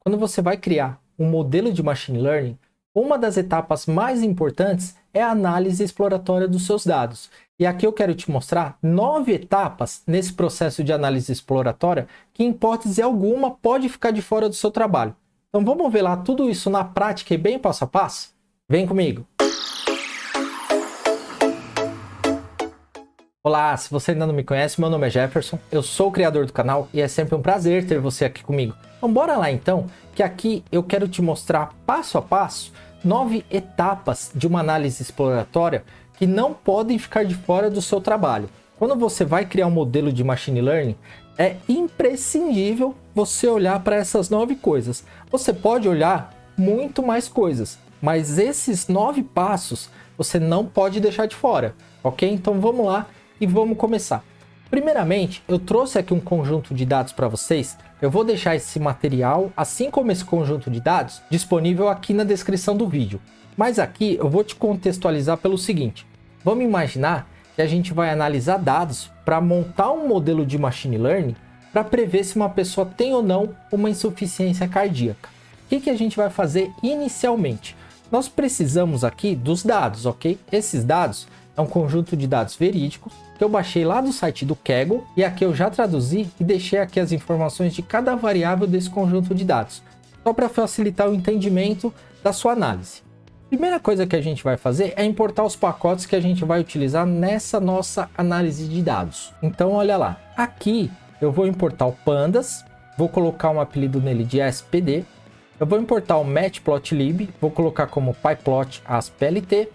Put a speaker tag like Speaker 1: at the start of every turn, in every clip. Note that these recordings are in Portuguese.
Speaker 1: Quando você vai criar um modelo de machine learning, uma das etapas mais importantes é a análise exploratória dos seus dados. E aqui eu quero te mostrar 9 etapas nesse processo de análise exploratória que, em hipótese alguma, pode ficar de fora do seu trabalho. Então vamos ver lá tudo isso na prática e bem passo a passo? Vem comigo! Olá, se você ainda não me conhece, meu nome é Jefferson, eu sou o criador do canal e é sempre um prazer ter você aqui comigo. Então bora lá então, que aqui eu quero te mostrar passo a passo 9 etapas de uma análise exploratória que não podem ficar de fora do seu trabalho. Quando você vai criar um modelo de machine learning, é imprescindível você olhar para essas 9 coisas. Você pode olhar muito mais coisas, mas esses 9 passos você não pode deixar de fora, ok? Então vamos lá e vamos começar. Primeiramente, eu trouxe aqui um conjunto de dados para vocês. Eu vou deixar esse material, assim como esse conjunto de dados, disponível aqui na descrição do vídeo. Mas aqui eu vou te contextualizar pelo seguinte. Vamos imaginar que a gente vai analisar dados para montar um modelo de machine learning para prever se uma pessoa tem ou não uma insuficiência cardíaca. O que a gente vai fazer inicialmente? Nós precisamos aqui dos dados, ok? Esses dados é um conjunto de dados verídicos que eu baixei lá do site do Kaggle e aqui eu já traduzi e deixei aqui as informações de cada variável desse conjunto de dados, só para facilitar o entendimento da sua análise. Primeira coisa que a gente vai fazer é importar os pacotes que a gente vai utilizar nessa nossa análise de dados. Então olha lá, aqui eu vou importar o Pandas, vou colocar um apelido nele de SPD, eu vou importar o Matplotlib, vou colocar como pyplot ASPLT,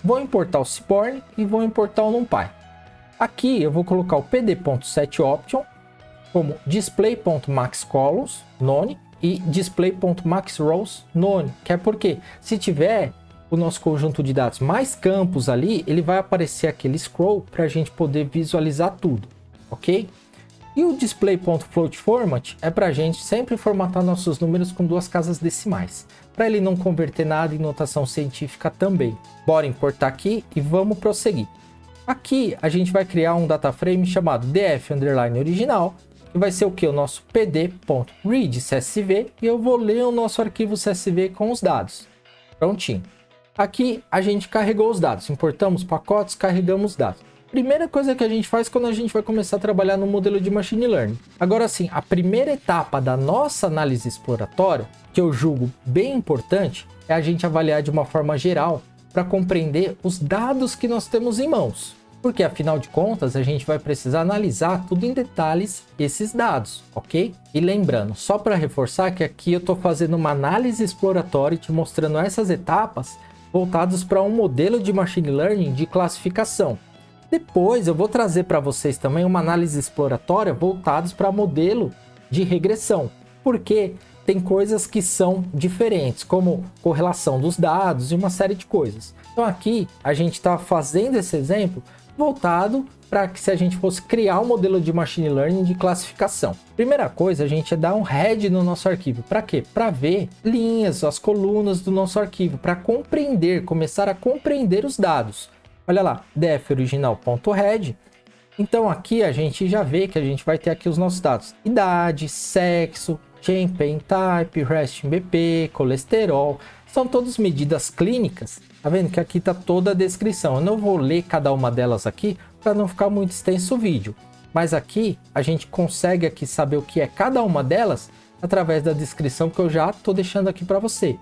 Speaker 1: vou importar o Seaborn e vou importar o NumPy. Aqui eu vou colocar o pd.setOption como display.maxColumns, none, e display.maxRows, none, que é porque se tiver o nosso conjunto de dados mais campos ali, ele vai aparecer aquele scroll para a gente poder visualizar tudo, ok? E o display.floatFormat é para a gente sempre formatar nossos números com 2 casas decimais, para ele não converter nada em notação científica também. Bora importar aqui e vamos prosseguir. Aqui a gente vai criar um data frame chamado df_original, que vai ser o que? O nosso pd.readCSV, e eu vou ler o nosso arquivo CSV com os dados. Prontinho. Aqui a gente carregou os dados, importamos pacotes, carregamos os dados. Primeira coisa que a gente faz quando a gente vai começar a trabalhar no modelo de machine learning. Agora sim, a primeira etapa da nossa análise exploratória, que eu julgo bem importante, é a gente avaliar de uma forma geral para compreender os dados que nós temos em mãos. Porque afinal de contas, a gente vai precisar analisar tudo em detalhes esses dados, ok? E lembrando, só para reforçar que aqui eu estou fazendo uma análise exploratória e te mostrando essas etapas voltadas para um modelo de machine learning de classificação. Depois eu vou trazer para vocês também uma análise exploratória voltadas para modelo de regressão, porque tem coisas que são diferentes, como correlação dos dados e uma série de coisas. Então aqui a gente está fazendo esse exemplo voltado para que se a gente fosse criar um modelo de machine learning de classificação. Primeira coisa, a gente é dar um head no nosso arquivo. Para quê? Para ver linhas, as colunas do nosso arquivo, para compreender, começar a compreender os dados. Olha lá, df_original.head. Então aqui a gente já vê que a gente vai ter aqui os nossos dados. Idade, sexo, chain pain type, resting BP, colesterol. São todas medidas clínicas. Tá vendo que aqui tá toda a descrição. Eu não vou ler cada uma delas aqui para não ficar muito extenso o vídeo. Mas aqui a gente consegue aqui saber o que é cada uma delas através da descrição que eu já estou deixando aqui para você.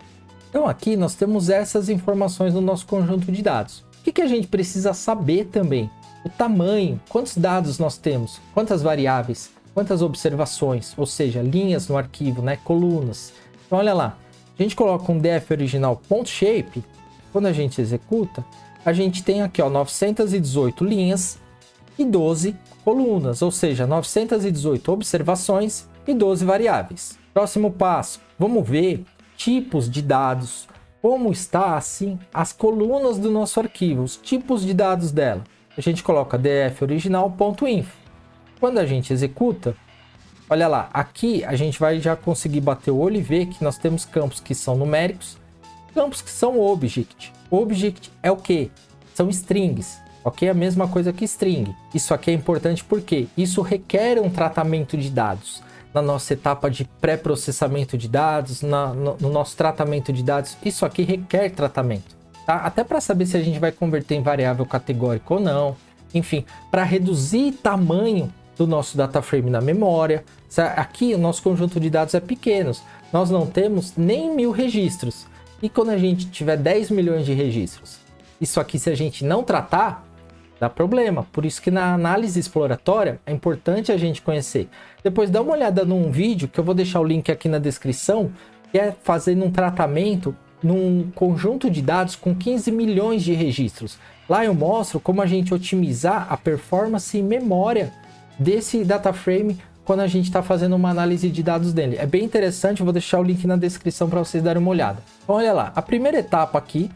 Speaker 1: Então aqui nós temos essas informações no nosso conjunto de dados. O que a gente precisa saber também? O tamanho, quantos dados nós temos, quantas variáveis, quantas observações, ou seja, linhas no arquivo, né? Colunas. Então olha lá, a gente coloca um df_original.shape, quando a gente executa, a gente tem aqui ó, 918 linhas e 12 colunas, ou seja, 918 observações e 12 variáveis. Próximo passo, vamos ver tipos de dados, como está assim as colunas do nosso arquivo, os tipos de dados dela. A gente coloca df_original.info. Quando a gente executa, olha lá, aqui a gente vai já conseguir bater o olho e ver que nós temos campos que são numéricos, campos que são object. Object é o que? São strings, ok? A mesma coisa que string. Isso aqui é importante porque isso requer um tratamento de dados. na nossa etapa de pré-processamento de dados, no nosso tratamento de dados. Isso aqui requer tratamento, tá? Até para saber se a gente vai converter em variável categórica ou não. Enfim, para reduzir tamanho do nosso data frame na memória. Aqui o nosso conjunto de dados é pequeno. Nós não temos nem 1000 registros. E quando a gente tiver 10 milhões de registros? Isso aqui, se a gente não tratar, dá problema. Por isso que na análise exploratória é importante a gente conhecer. Depois dá uma olhada num vídeo, que eu vou deixar o link aqui na descrição, que é fazendo um tratamento num conjunto de dados com 15 milhões de registros. Lá eu mostro como a gente otimizar a performance e memória desse data frame quando a gente está fazendo uma análise de dados dele. É bem interessante, eu vou deixar o link na descrição para vocês darem uma olhada. Então, olha lá, a primeira etapa aqui,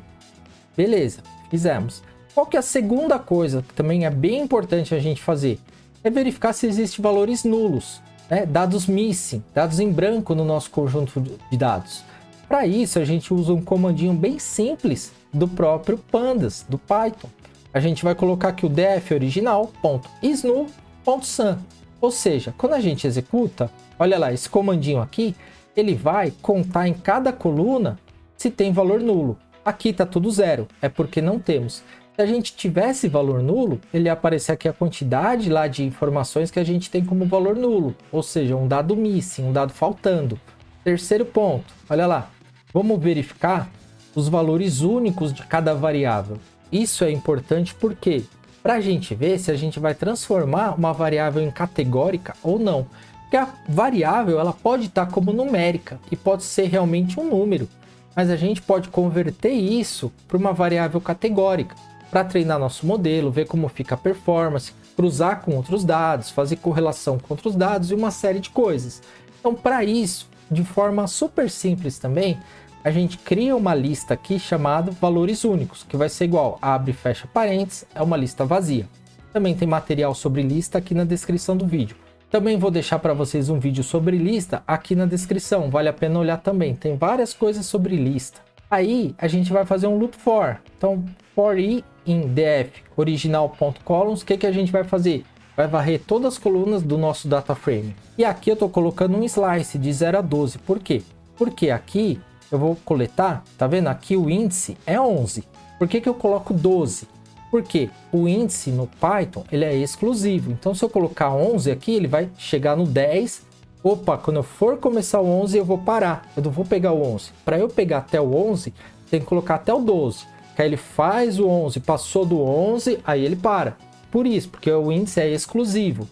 Speaker 1: beleza, fizemos. Qual que é a segunda coisa que também é bem importante a gente fazer? É verificar se existem valores nulos, né? Dados missing, dados em branco no nosso conjunto de dados. Para isso, a gente usa um comandinho bem simples do próprio Pandas, do Python. A gente vai colocar aqui o def original.isnu.sum. Ou seja, quando a gente executa, olha lá, esse comandinho aqui, ele vai contar em cada coluna se tem valor nulo. Aqui está tudo zero, é porque não temos. Se a gente tivesse valor nulo, ele ia aparecer aqui a quantidade lá de informações que a gente tem como valor nulo, ou seja, um dado missing, um dado faltando. Terceiro ponto, olha lá, vamos verificar os valores únicos de cada variável. Isso é importante porque, para a gente ver se a gente vai transformar uma variável em categórica ou não. Porque a variável ela pode estar como numérica e pode ser realmente um número, mas a gente pode converter isso para uma variável categórica, para treinar nosso modelo, ver como fica a performance, cruzar com outros dados, fazer correlação com outros dados e uma série de coisas. Então, para isso, de forma super simples também, a gente cria uma lista aqui chamada valores únicos, que vai ser igual a abre e fecha parênteses, é uma lista vazia. Também tem material sobre lista aqui na descrição do vídeo. Também vou deixar para vocês um vídeo sobre lista aqui na descrição, vale a pena olhar também, tem várias coisas sobre lista. Aí a gente vai fazer um loop for, então for i em def original.columns, o que a gente vai fazer? Vai varrer todas as colunas do nosso data frame. E aqui eu estou colocando um slice de 0 a 12, por quê? Porque aqui eu vou coletar, tá vendo? Aqui o índice é 11. Por que eu coloco 12? Porque o índice no Python ele é exclusivo. Então, se eu colocar 11 aqui, ele vai chegar no 10. Opa, quando eu for começar o 11, eu vou parar. Eu não vou pegar o 11. Para eu pegar até o 11, tem que colocar até o 12. Que aí ele faz o 11, passou do 11, aí ele para. Por isso, porque o índice é exclusivo.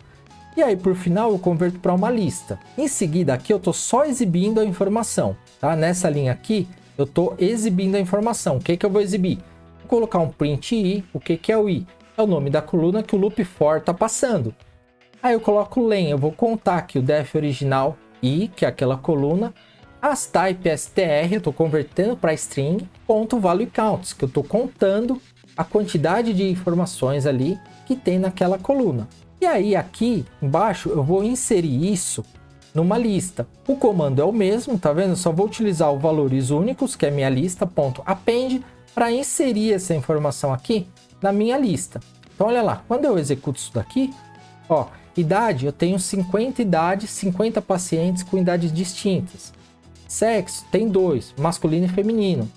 Speaker 1: E aí, por final, eu converto para uma lista. Em seguida, aqui eu estou só exibindo a informação. Tá? Nessa linha aqui, eu estou exibindo a informação. O que eu vou exibir? Vou colocar um print i. O que é o i? É o nome da coluna que o loop for está passando. Aí eu coloco o len. Eu vou contar aqui o def original i, que é aquela coluna. As type str, eu estou convertendo para string. Ponto value counts, que eu estou contando a quantidade de informações ali que tem naquela coluna. E aí aqui embaixo eu vou inserir isso numa lista. O comando é o mesmo, tá vendo? Eu só vou utilizar os valores únicos, que é minha lista, ponto append, para inserir essa informação aqui na minha lista. Então olha lá, quando eu executo isso daqui, ó, idade, eu tenho 50 idades, 50 pacientes com idades distintas. Sexo, tem 2, masculino e feminino.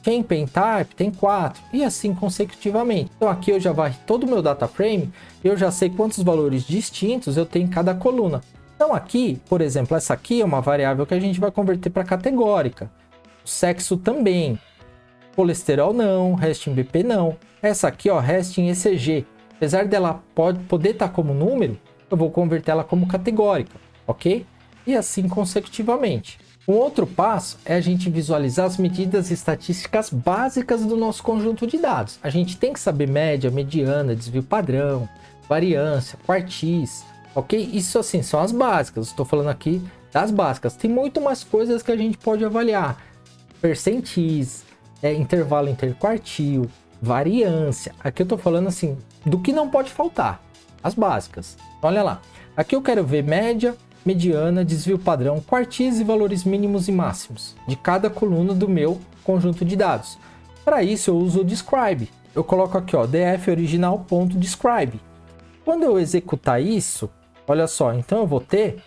Speaker 1: Campaign Type tem 4 e assim consecutivamente. Então aqui eu já varri todo o meu data frame, eu já sei quantos valores distintos eu tenho em cada coluna. Então aqui, por exemplo, essa aqui é uma variável que a gente vai converter para categórica. O sexo também. Colesterol não, resting BP não. Essa aqui, ó, resting ECG. Apesar dela poder estar como número, eu vou converter ela como categórica, ok? E assim consecutivamente. Um outro passo é a gente visualizar as medidas estatísticas básicas do nosso conjunto de dados. A gente tem que saber média, mediana, desvio padrão, variância, quartis, ok? Isso assim são as básicas, estou falando aqui das básicas. Tem muito mais coisas que a gente pode avaliar. Percentis, intervalo interquartil, variância. Aqui eu estou falando assim do que não pode faltar, as básicas. Olha lá, aqui eu quero ver média, mediana, desvio padrão, quartis e valores mínimos e máximos de cada coluna do meu conjunto de dados. Para isso eu uso o describe. Eu coloco aqui, ó, df original.describe. Quando eu executar isso, olha só, então eu vou ter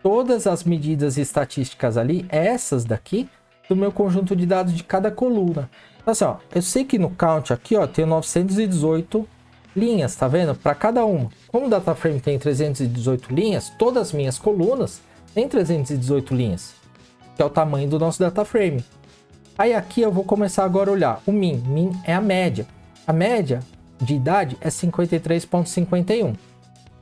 Speaker 1: todas as medidas estatísticas ali, essas daqui, do meu conjunto de dados de cada coluna. Então, assim, ó, eu sei que no count aqui, ó, tem 918 linhas, tá vendo? Para cada uma. Como o DataFrame tem 318 linhas, todas as minhas colunas têm 318 linhas, que é o tamanho do nosso DataFrame. Aí aqui eu vou começar agora a olhar o min. Min é a média. A média de idade é 53,51.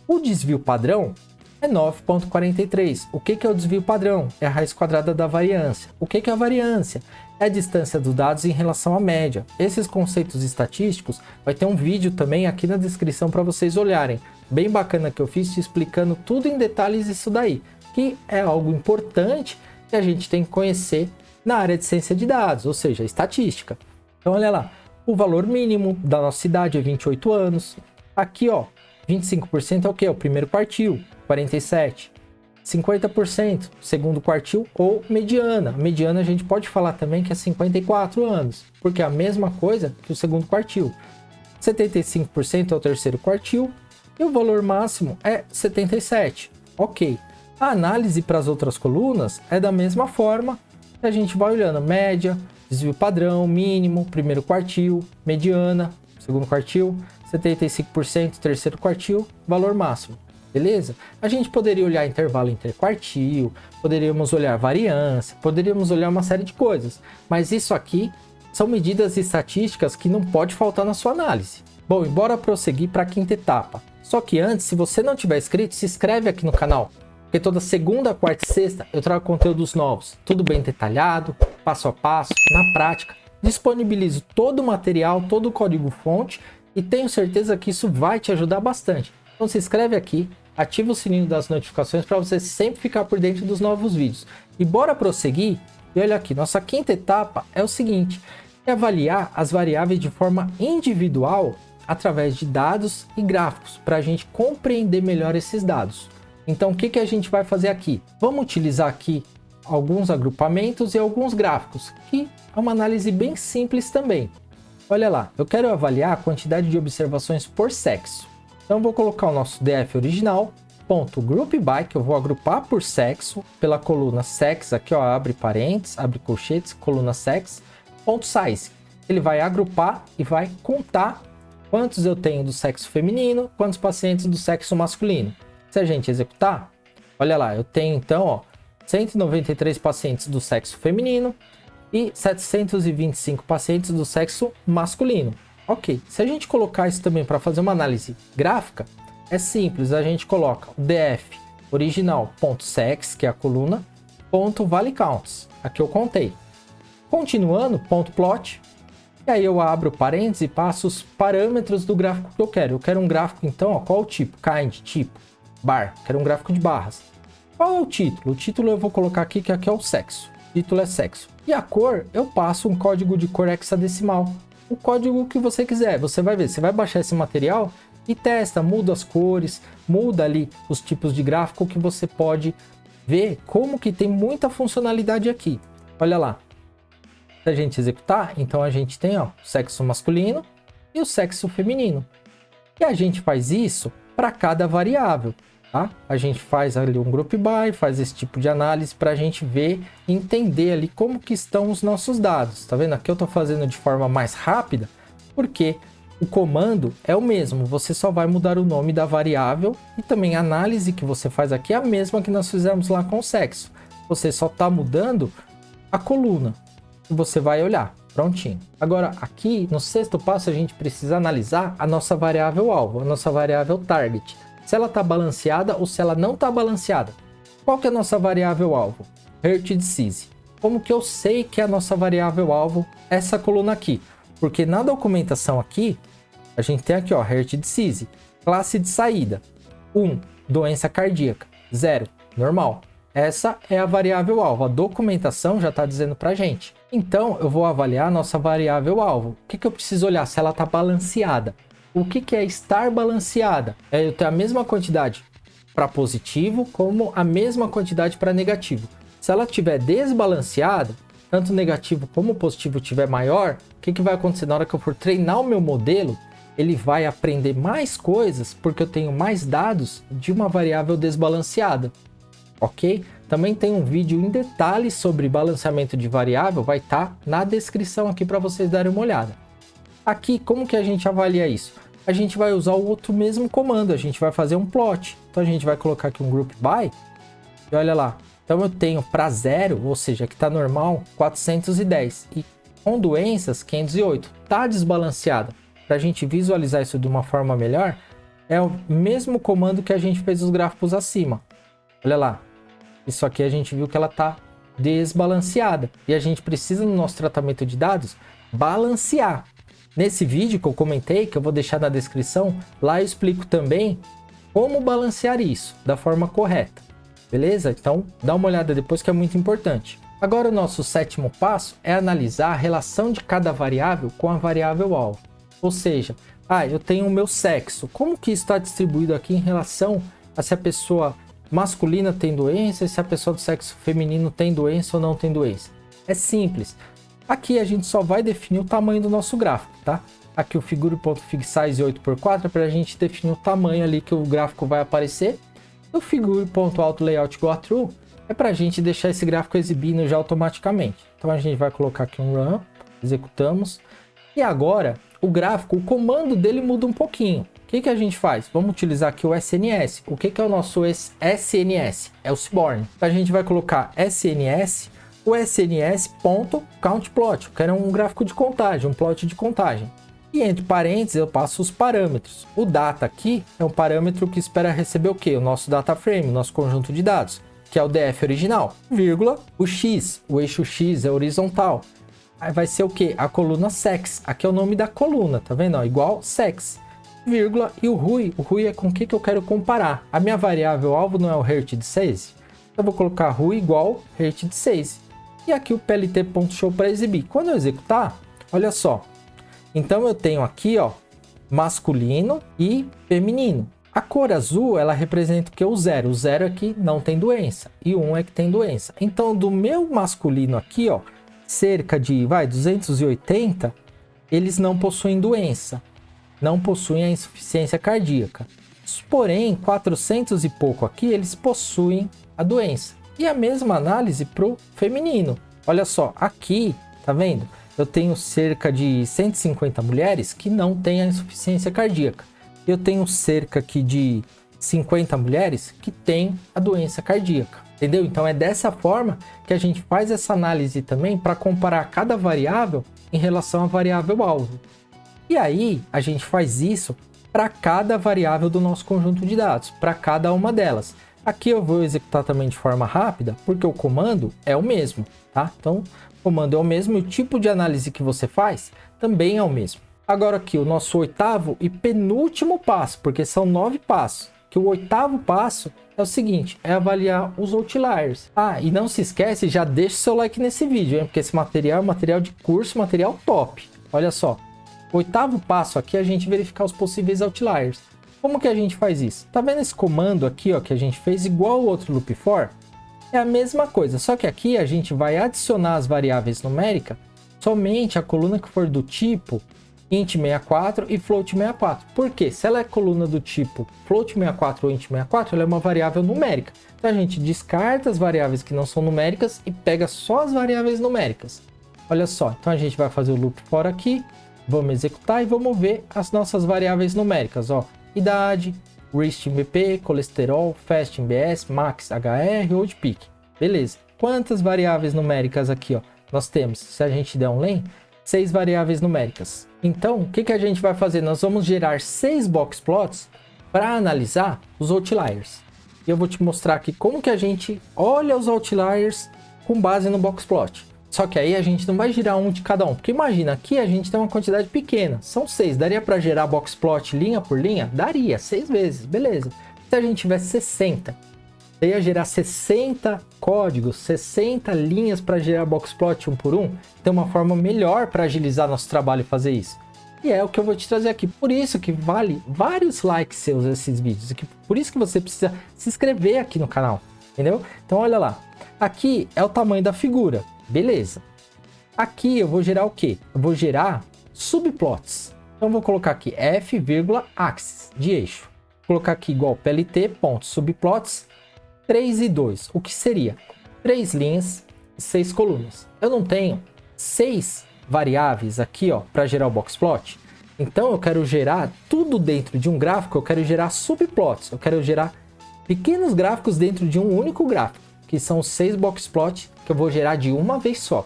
Speaker 1: O desvio padrão é 9,43. O que é o desvio padrão? É a raiz quadrada da variância. O que é a variância? É a distância dos dados em relação à média. Esses conceitos estatísticos, vai ter um vídeo também aqui na descrição para vocês olharem. Bem bacana que eu fiz te explicando tudo em detalhes isso daí, que é algo importante que a gente tem que conhecer na área de ciência de dados, ou seja, estatística. Então olha lá, o valor mínimo da nossa idade é 28 anos. Aqui ó, 25% é o que? O primeiro quartil, 47. 50%, segundo quartil ou mediana. Mediana a gente pode falar também que é 54 anos, porque é a mesma coisa que o segundo quartil. 75% é o terceiro quartil e o valor máximo é 77. Ok. A análise para as outras colunas é da mesma forma. A gente vai olhando média, desvio padrão, mínimo, primeiro quartil, mediana, segundo quartil, 75%, terceiro quartil, valor máximo. Beleza? A gente poderia olhar intervalo interquartil, poderíamos olhar variância, poderíamos olhar uma série de coisas. Mas isso aqui são medidas estatísticas que não pode faltar na sua análise. Bom, e bora prosseguir para a quinta etapa. Só que antes, se você não tiver inscrito, se inscreve aqui no canal. Porque toda segunda, quarta e sexta eu trago conteúdos novos. Tudo bem detalhado, passo a passo, na prática. Disponibilizo todo o material, todo o código-fonte e tenho certeza que isso vai te ajudar bastante. Então se inscreve aqui, ativa o sininho das notificações para você sempre ficar por dentro dos novos vídeos. E bora prosseguir? E olha aqui, nossa quinta etapa é o seguinte, é avaliar as variáveis de forma individual através de dados e gráficos, para a gente compreender melhor esses dados. Então o que a gente vai fazer aqui? Vamos utilizar aqui alguns agrupamentos e alguns gráficos, que é uma análise bem simples também. Olha lá, eu quero avaliar a quantidade de observações por sexo. Então vou colocar o nosso DF original, ponto group by, que eu vou agrupar por sexo, pela coluna sex, aqui ó, abre parênteses, abre colchetes, coluna sex, ponto size. Ele vai agrupar e vai contar quantos eu tenho do sexo feminino, quantos pacientes do sexo masculino. Se a gente executar, olha lá, eu tenho então ó, 193 pacientes do sexo feminino e 725 pacientes do sexo masculino. Ok, se a gente colocar isso também para fazer uma análise gráfica, é simples, a gente coloca o df original.sex, que é a coluna, ponto vale counts, aqui eu contei. Continuando, ponto plot, e aí eu abro parênteses e passo os parâmetros do gráfico que eu quero. Eu quero um gráfico então, ó, qual o tipo? Kind, tipo, bar, quero um gráfico de barras. Qual é o título? O título eu vou colocar aqui, que aqui é o sexo. O título é sexo. E a cor, eu passo um código de cor hexadecimal. O código que você quiser. Você vai ver, você vai baixar esse material e testa, muda as cores, muda ali os tipos de gráfico que você pode ver como que tem muita funcionalidade aqui. Olha lá. Se a gente executar, então a gente tem ó, o sexo masculino e o sexo feminino. E a gente faz isso para cada variável. Tá? A gente faz ali um group by, faz esse tipo de análise para a gente ver e entender ali como que estão os nossos dados. Tá vendo? Aqui eu estou fazendo de forma mais rápida, porque o comando é o mesmo, você só vai mudar o nome da variável e também a análise que você faz aqui é a mesma que nós fizemos lá com o sexo. Você só está mudando a coluna e você vai olhar. Prontinho. Agora aqui no sexto passo a gente precisa analisar a nossa variável alvo, a nossa variável target. Se ela está balanceada ou se ela não está balanceada. Qual que é a nossa variável alvo? Heart Disease. Como que eu sei que é a nossa variável alvo essa coluna aqui? Porque na documentação aqui, a gente tem aqui ó, Heart Disease, classe de saída. 1, doença cardíaca. 0, normal. Essa é a variável alvo. A documentação já está dizendo para a gente. Então eu vou avaliar a nossa variável alvo. O que eu preciso olhar? Se ela está balanceada. O que é estar balanceada? É eu ter a mesma quantidade para positivo como a mesma quantidade para negativo. Se ela estiver desbalanceada, tanto negativo como positivo estiver maior, o que vai acontecer? Na hora que eu for treinar o meu modelo, ele vai aprender mais coisas porque eu tenho mais dados de uma variável desbalanceada. ok? Também tem um vídeo em detalhes sobre balanceamento de variável, vai estar na descrição aqui para vocês darem uma olhada. Aqui, como que a gente avalia isso? A gente vai usar o outro mesmo comando, a gente vai fazer um plot. Então a gente vai colocar aqui um group by, e olha lá. Então eu tenho para 0, ou seja, que está normal, 410, e com doenças, 508. Está desbalanceado. Para a gente visualizar isso de uma forma melhor, é o mesmo comando que a gente fez os gráficos acima. Olha lá. Isso aqui a gente viu que ela está desbalanceada. E a gente precisa, no nosso tratamento de dados, balancear. Nesse vídeo que eu comentei, que eu vou deixar na descrição, lá eu explico também como balancear isso da forma correta. Beleza? Então, dá uma olhada depois que é muito importante. Agora, o nosso sétimo passo é analisar a relação de cada variável com a variável alvo. Ou seja, eu tenho o meu sexo. Como que isso está distribuído aqui em relação a se a pessoa masculina tem doença e se a pessoa do sexo feminino tem doença ou não tem doença? É simples. Aqui a gente só vai definir o tamanho do nosso gráfico, tá? Aqui o figure.figsize 8x4 é para a gente definir o tamanho ali que o gráfico vai aparecer. O figure.autolayout.goThrough é para a gente deixar esse gráfico exibindo já automaticamente. Então a gente vai colocar aqui um run, executamos. E agora o gráfico, o comando dele muda um pouquinho. O que a gente faz? Vamos utilizar aqui o SNS. O que é o nosso SNS? É o Seaborn. Então a gente vai colocar SNS, o SNS.countPlot, que era um gráfico de contagem, um plot de contagem. E entre parênteses eu passo os parâmetros. O data aqui é um parâmetro que espera receber o quê? O nosso data frame, o nosso conjunto de dados, que é o DF original, vírgula, o X, o eixo X é horizontal. Aí vai ser o quê? A coluna sex, aqui é o nome da coluna, tá vendo? Ó, igual sex, vírgula, e o RUI é com o que eu quero comparar. A minha variável alvo não é o height de 6? Eu vou colocar RUI igual height de 6. E aqui o plt.show para exibir. Quando eu executar, olha só. Então eu tenho aqui, ó, masculino e feminino. A cor azul, ela representa o que? O 0. O 0 aqui não tem doença e o 1 é que tem doença. Então do meu masculino aqui, ó, cerca de 280, eles não possuem doença, não possuem a insuficiência cardíaca. Porém, 400 e pouco aqui, eles possuem a doença. E a mesma análise para o feminino. Olha só, aqui, tá vendo? Eu tenho cerca de 150 mulheres que não têm a insuficiência cardíaca. Eu tenho cerca aqui de 50 mulheres que têm a doença cardíaca. Entendeu? Então é dessa forma que a gente faz essa análise também para comparar cada variável em relação à variável alvo. E aí a gente faz isso para cada variável do nosso conjunto de dados, para cada uma delas. Aqui eu vou executar também de forma rápida, porque o comando é o mesmo, tá? Então o comando é o mesmo e o tipo de análise que você faz também é o mesmo. Agora aqui o nosso oitavo e penúltimo passo, porque são 9 passos. Que o oitavo passo é o seguinte, é avaliar os outliers. E não se esquece, já deixa o seu like nesse vídeo, hein? Porque esse material é material de curso, material top. Olha só, o oitavo passo aqui é a gente verificar os possíveis outliers. Como que a gente faz isso? Tá vendo esse comando aqui, ó, que a gente fez igual o outro loop for? É a mesma coisa, só que aqui a gente vai adicionar as variáveis numéricas somente a coluna que for do tipo int64 e float64. Por quê? Se ela é coluna do tipo float64 ou int64, ela é uma variável numérica. Então a gente descarta as variáveis que não são numéricas e pega só as variáveis numéricas. Olha só, então a gente vai fazer o loop for aqui, vamos executar e vamos ver as nossas variáveis numéricas, ó. Idade, Rest em BP, colesterol, Fast em BS, Max HR, Old Peak. Beleza. Quantas variáveis numéricas aqui, ó? Nós temos, se a gente der um len, 6 variáveis numéricas. Então, o que a gente vai fazer? Nós vamos gerar 6 box plots para analisar os outliers. E eu vou te mostrar aqui como que a gente olha os outliers com base no box plot. Só que aí a gente não vai gerar um de cada um. Porque imagina, aqui a gente tem uma quantidade pequena. São 6. Daria para gerar box plot linha por linha? Daria, 6 vezes. Beleza. Se a gente tivesse 60, você ia gerar 60 códigos, 60 linhas para gerar box plot um por um. Tem uma forma melhor para agilizar nosso trabalho e fazer isso. E é o que eu vou te trazer aqui. Por isso que vale vários likes seus esses vídeos. Por isso que você precisa se inscrever aqui no canal. Entendeu? Então olha lá. Aqui é o tamanho da figura. Beleza. Aqui eu vou gerar o quê? Eu vou gerar subplots. Então eu vou colocar aqui f,axis de eixo. Vou colocar aqui igual plt.subplots. 3 e 2. O que seria? 3 linhas e 6 colunas. Eu não tenho 6 variáveis aqui, ó, para gerar o boxplot. Então eu quero gerar tudo dentro de um gráfico, eu quero gerar subplots, eu quero gerar pequenos gráficos dentro de um único gráfico, que são 6 boxplots que eu vou gerar de uma vez só.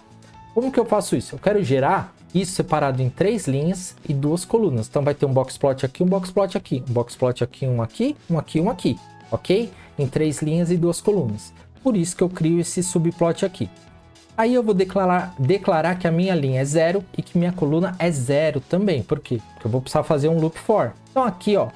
Speaker 1: Como que eu faço isso? Eu quero gerar isso separado em 3 linhas e 2 colunas. Então vai ter um boxplot aqui, um boxplot aqui, um boxplot aqui, um aqui, um aqui, um aqui, ok? Em 3 linhas e 2 colunas. Por isso que eu crio esse subplot aqui. Aí eu vou declarar que a minha linha é 0 e que minha coluna é 0 também. Por quê? Porque eu vou precisar fazer um loop for. Então aqui, ó,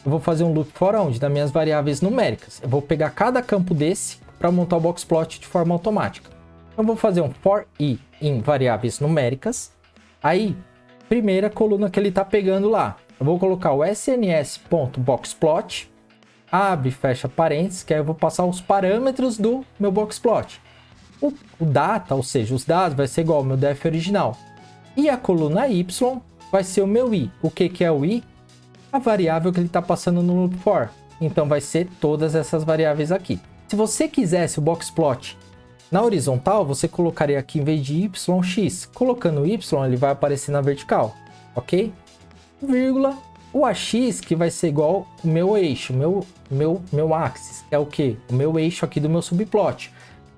Speaker 1: eu vou fazer um loop for onde? Das minhas variáveis numéricas. Eu vou pegar cada campo desse para montar o boxplot de forma automática. Então eu vou fazer um for i em variáveis numéricas. Aí, primeira coluna que ele está pegando lá. Eu vou colocar o sns.boxplot. Abre e fecha parênteses, que aí eu vou passar os parâmetros do meu boxplot. O data, ou seja, os dados, vai ser igual ao meu def original. E a coluna y vai ser o meu i. O que é o i? A variável que ele está passando no loop for. Então vai ser todas essas variáveis aqui. Se você quisesse o boxplot na horizontal, você colocaria aqui em vez de yx. Colocando y, ele vai aparecer na vertical, ok? Vírgula, o ax, que vai ser igual o meu eixo, meu axis, que é o que? O meu eixo aqui do meu subplot.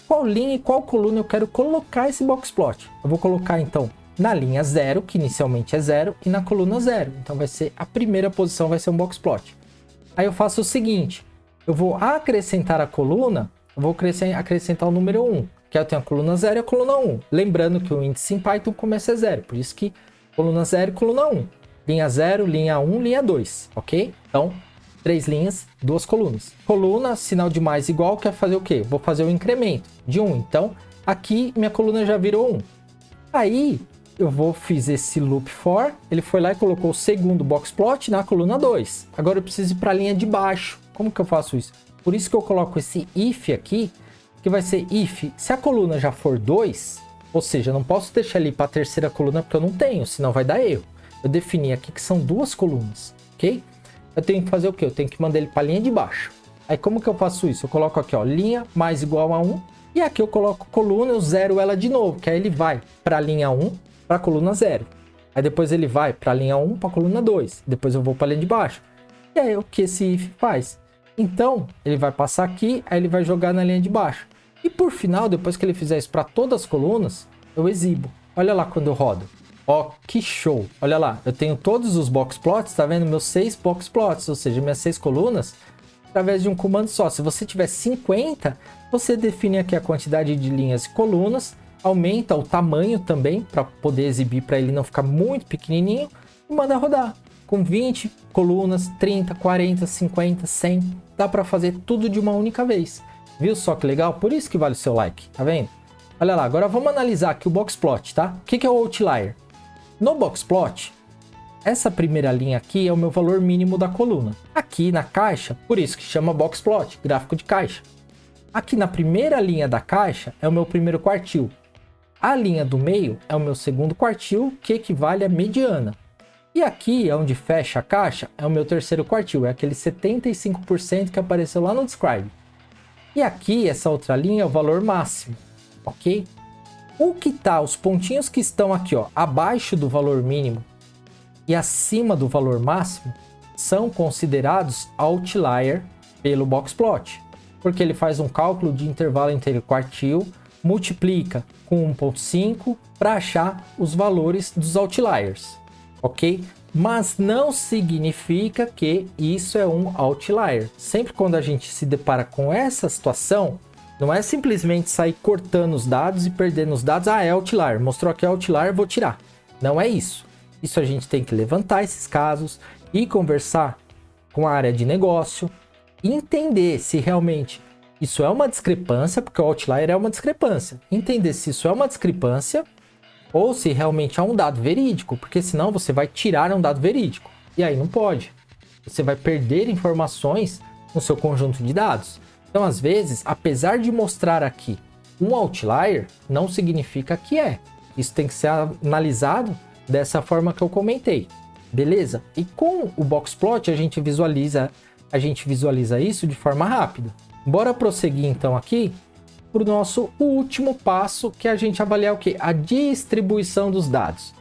Speaker 1: Qual linha e qual coluna eu quero colocar esse boxplot? Eu vou colocar então na linha 0, que inicialmente é 0, e na coluna 0. Então vai ser a primeira posição, vai ser um boxplot. Aí eu faço o seguinte, eu vou acrescentar a coluna, eu vou acrescentar o número 1, que eu tenho a coluna 0 e a coluna 1. Lembrando que o índice em Python começa a 0, por isso que coluna 0 e coluna 1. Linha 0, linha 1, linha 2, ok? Então, 3 linhas, 2 colunas. Coluna, sinal de mais igual, quer fazer o quê? Vou fazer o incremento de 1. Então, aqui minha coluna já virou 1. Aí, fiz esse loop for, ele foi lá e colocou o segundo boxplot na coluna 2. Agora eu preciso ir para a linha de baixo. Como que eu faço isso? Por isso que eu coloco esse if aqui, que vai ser if, se a coluna já for 2, ou seja, eu não posso deixar ele para a terceira coluna porque eu não tenho, senão vai dar erro. Eu defini aqui que são 2 colunas, ok? Eu tenho que fazer o quê? Eu tenho que mandar ele para a linha de baixo. Aí como que eu faço isso? Eu coloco aqui, ó, linha mais igual a 1, e aqui eu coloco coluna, eu zero ela de novo, que aí ele vai para a linha 1, para a coluna 0. Aí depois ele vai para a linha 1, para a coluna 2. Depois eu vou para a linha de baixo. E aí o que esse if faz? Então, ele vai passar aqui, aí ele vai jogar na linha de baixo. E por final, depois que ele fizer isso para todas as colunas, eu exibo. Olha lá quando eu rodo. Ó, que show! Olha lá, eu tenho todos os boxplots, tá vendo? Meus 6 boxplots, ou seja, minhas 6 colunas, através de um comando só. Se você tiver 50, você define aqui a quantidade de linhas e colunas, aumenta o tamanho também, para poder exibir, para ele não ficar muito pequenininho, e manda rodar. Com 20 colunas, 30, 40, 50, 100, dá para fazer tudo de uma única vez. Viu só que legal? Por isso que vale o seu like, tá vendo? Olha lá, agora vamos analisar aqui o boxplot, tá? O que é o outlier? No boxplot, essa primeira linha aqui é o meu valor mínimo da coluna. Aqui na caixa, por isso que chama boxplot, gráfico de caixa. Aqui na primeira linha da caixa é o meu primeiro quartil. A linha do meio é o meu segundo quartil, que equivale à mediana. E aqui, onde fecha a caixa, é o meu terceiro quartil, é aquele 75% que apareceu lá no describe. E aqui, essa outra linha é o valor máximo, ok? O que tá, os pontinhos que estão aqui, ó, abaixo do valor mínimo e acima do valor máximo, são considerados outlier pelo boxplot, porque ele faz um cálculo de intervalo entre quartil, multiplica com 1.5 para achar os valores dos outliers, ok? Mas não significa que isso é um outlier. Sempre quando a gente se depara com essa situação, não é simplesmente sair cortando os dados e perdendo os dados. Ah, é outlier. Mostrou que é outlier, vou tirar. Não é isso. Isso a gente tem que levantar esses casos e conversar com a área de negócio, entender se realmente isso é uma discrepância, porque o outlier é uma discrepância. Entender se isso é uma discrepância ou se realmente é um dado verídico, porque senão você vai tirar um dado verídico. E aí não pode. Você vai perder informações no seu conjunto de dados. Então, às vezes, apesar de mostrar aqui um outlier, não significa que é. Isso tem que ser analisado dessa forma que eu comentei. Beleza? E com o boxplot a gente visualiza isso de forma rápida. Bora prosseguir então aqui para o nosso último passo, que é a gente avaliar o que? A distribuição dos dados.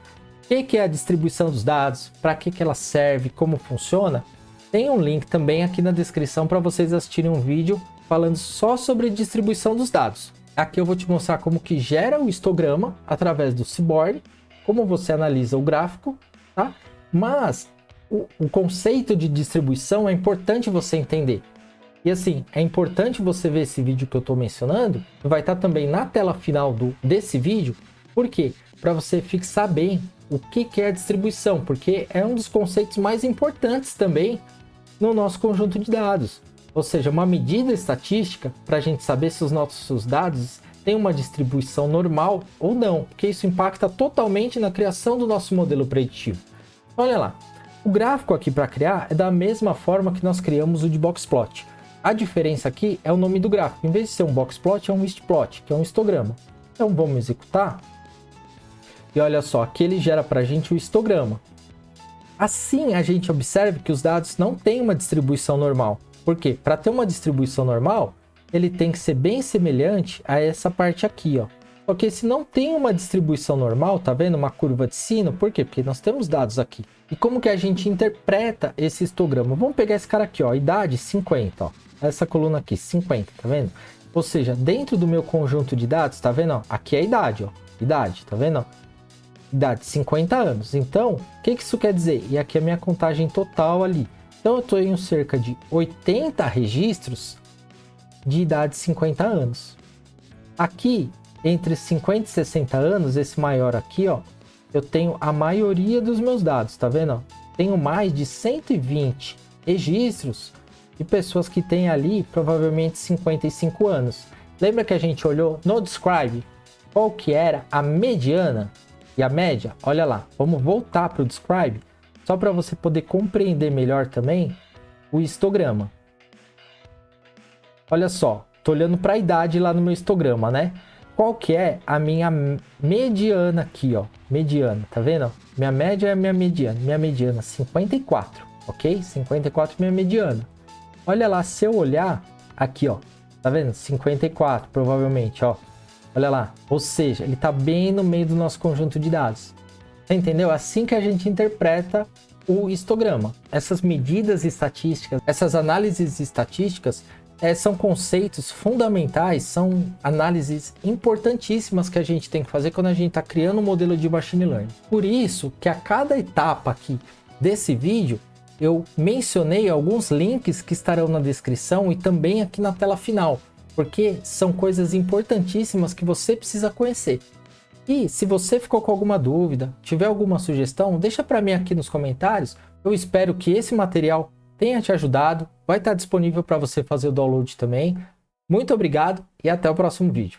Speaker 1: O que é a distribuição dos dados? Para que ela serve? Como funciona? Tem um link também aqui na descrição para vocês assistirem um vídeo falando só sobre distribuição dos dados. Aqui eu vou te mostrar como que gera o histograma através do Seaborn, como você analisa o gráfico, tá? Mas o conceito de distribuição é importante você entender. E assim, é importante você ver esse vídeo que eu estou mencionando, vai estar também na tela final desse vídeo. Por quê? Para você fixar bem o que é a distribuição, porque é um dos conceitos mais importantes também no nosso conjunto de dados. Ou seja, uma medida estatística para a gente saber se os nossos dados têm uma distribuição normal ou não, porque isso impacta totalmente na criação do nosso modelo preditivo. Olha lá, o gráfico aqui para criar é da mesma forma que nós criamos o de boxplot. A diferença aqui é o nome do gráfico. Em vez de ser um boxplot, é um histplot, que é um histograma. Então vamos executar. E olha só, aqui ele gera para a gente o histograma. Assim a gente observa que os dados não têm uma distribuição normal. Por quê? Para ter uma distribuição normal, ele tem que ser bem semelhante a essa parte aqui, ó. Porque se não tem uma distribuição normal, tá vendo? Uma curva de sino, por quê? Porque nós temos dados aqui. E como que a gente interpreta esse histograma? Vamos pegar esse cara aqui, ó, idade 50, ó. Essa coluna aqui, 50, tá vendo? Ou seja, dentro do meu conjunto de dados, tá vendo? Ó, aqui é a idade, ó. Idade, tá vendo? Ó? Idade 50 anos. Então, o que isso quer dizer? E aqui é a minha contagem total ali. Então eu tenho cerca de 80 registros de idade 50 anos. Aqui, entre 50 e 60 anos, esse maior aqui, ó, eu tenho a maioria dos meus dados, tá vendo? Ó? Tenho mais de 120 registros de pessoas que têm ali provavelmente 55 anos. Lembra que a gente olhou no Describe qual que era a mediana e a média? Olha lá, vamos voltar para o Describe só para você poder compreender melhor também o histograma. Olha só, tô olhando para a idade lá no meu histograma, né? Qual que é a minha mediana aqui, ó? Mediana, tá vendo? Minha média é a minha mediana. Minha mediana 54, ok? 54 é minha mediana. Olha lá, se eu olhar aqui, ó, tá vendo? 54, provavelmente, ó. Olha lá, ou seja, ele tá bem no meio do nosso conjunto de dados. Você entendeu? Assim que a gente interpreta o histograma. Essas medidas estatísticas, essas análises estatísticas, são conceitos fundamentais, são análises importantíssimas que a gente tem que fazer quando a gente está criando um modelo de machine learning. Por isso que a cada etapa aqui desse vídeo, eu mencionei alguns links que estarão na descrição e também aqui na tela final, porque são coisas importantíssimas que você precisa conhecer. E se você ficou com alguma dúvida, tiver alguma sugestão, deixa para mim aqui nos comentários. Eu espero que esse material tenha te ajudado. Vai estar disponível para você fazer o download também. Muito obrigado e até o próximo vídeo.